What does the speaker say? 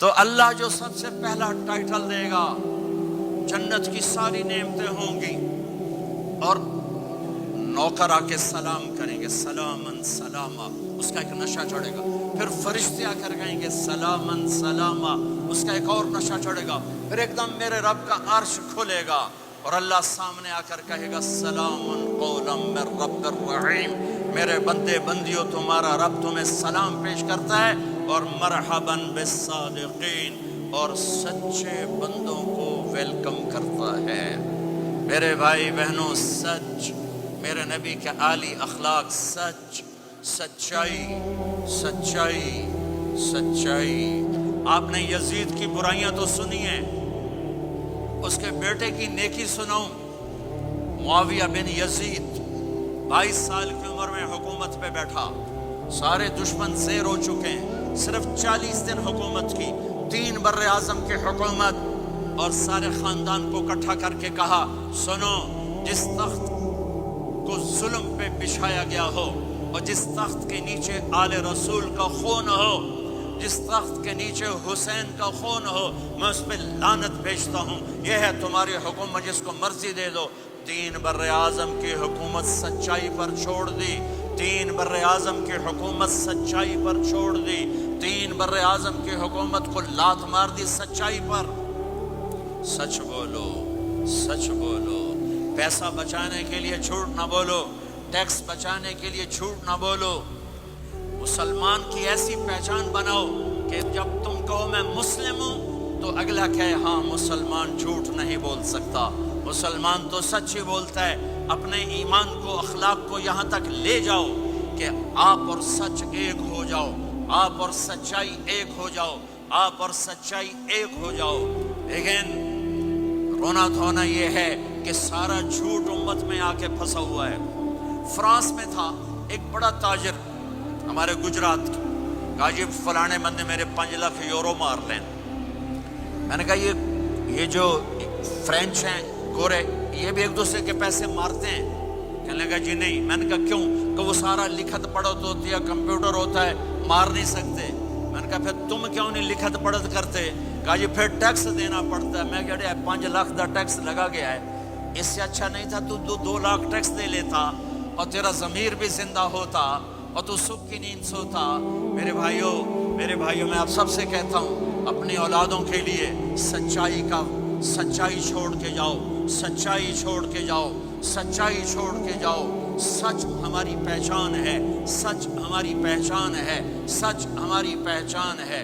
تو اللہ جو سب سے پہلا ٹائٹل دے گا، جنت کی ساری نعمتیں ہوں گی اور نوکر آ کے سلام کریں گے، سلامن سلاما، اس کا ایک نشہ چڑھے گا۔ پھر فرشتے آ کر کہیں گے سلامن سلاما، اس کا ایک اور نشہ چڑھے گا۔ پھر ایک دم میرے رب کا عرش کھلے گا اور اللہ سامنے آ کر کہے گا سلام قولا من رب الرحیم، میرے بندے بندیوں تمہارا رب تمہیں سلام پیش کرتا ہے اور مرحبا بالصادقین، اور سچے بندوں کو ویلکم کرتا ہے۔ میرے بھائی بہنوں، سچ، میرے نبی کے اعلی اخلاق، سچ، سچائی، سچائی، سچائی۔ آپ نے یزید کی برائیاں تو سنی ہیں، اس کے بیٹے کی نیکی سنو۔ معاویہ بن یزید 22 سال کی عمر میں حکومت پہ بیٹھا، سارے دشمن زیر ہو چکے ہیں، صرف 40 دن حکومت کی، 3 بر اعظم کی حکومت، اور سارے خاندان کو اکٹھا کر کے کہا سنو، جس تخت کو ظلم پہ بچھایا گیا ہو اور جس تخت کے نیچے آل رسول کا خون ہو، جس تخت کے نیچے حسین کا خون ہو، میں اس پہ لعنت بھیجتا ہوں۔ یہ ہے تمہاری حکومت، جس کو مرضی دے دو۔ 3 بر اعظم کی حکومت سچائی پر چھوڑ دی، 3 بر اعظم کی حکومت سچائی پر چھوڑ دی، 3 بر اعظم کی حکومت کو لات مار دی سچائی پر۔ سچ بولو، سچ بولو، پیسہ بچانے کے لیے جھوٹ نہ بولو، ٹیکس بچانے کے لیے جھوٹ نہ بولو۔ مسلمان کی ایسی پہچان بناؤ کہ جب تم کہو میں مسلم ہوں تو اگلا کہے ہاں مسلمان جھوٹ نہیں بول سکتا، مسلمان تو سچ ہی بولتا ہے۔ اپنے ایمان کو، اخلاق کو یہاں تک لے جاؤ کہ آپ اور سچ ایک ہو جاؤ، آپ اور سچائی ایک ہو جاؤ، آپ اور سچائی ایک ہو جاؤ۔ لیکن رونا دھونا یہ ہے کہ سارا جھوٹ امت میں آ کے پھنسا ہوا ہے۔ فرانس میں تھا ایک بڑا تاجر ہمارے گجرات کی، کہا جی فلانے بندے میرے 5 لاکھ یورو مار لیں۔ میں نے کہا یہ جو فرینچ ہیں گورے، یہ بھی ایک دوسرے کے پیسے مارتے ہیں؟ کہنے لگا جی نہیں۔ میں نے کہا کیوں؟ کہ وہ سارا لکھت پڑھت ہوتی ہے، کمپیوٹر ہوتا ہے، مار نہیں سکتے۔ میں نے کہا پھر تم کیوں نہیں لکھت پڑھت کرتے؟ کہا جی پھر ٹیکس دینا پڑتا ہے۔ میں کہا 5 لاکھ دا ٹیکس لگا گیا ہے، اس سے اچھا نہیں تھا تو 2 لاکھ ٹیکس دے لیتا اور تیرا ضمیر بھی زندہ ہوتا اور تو سکھ کی نیند سوتا۔ میرے بھائیوں میں آپ سب سے کہتا ہوں، اپنی اولادوں کے لیے سچائی چھوڑ کے جاؤ، سچائی چھوڑ کے جاؤ، سچائی چھوڑ کے جاؤ۔ سچ ہماری پہچان ہے، سچ ہماری پہچان ہے، سچ ہماری پہچان ہے۔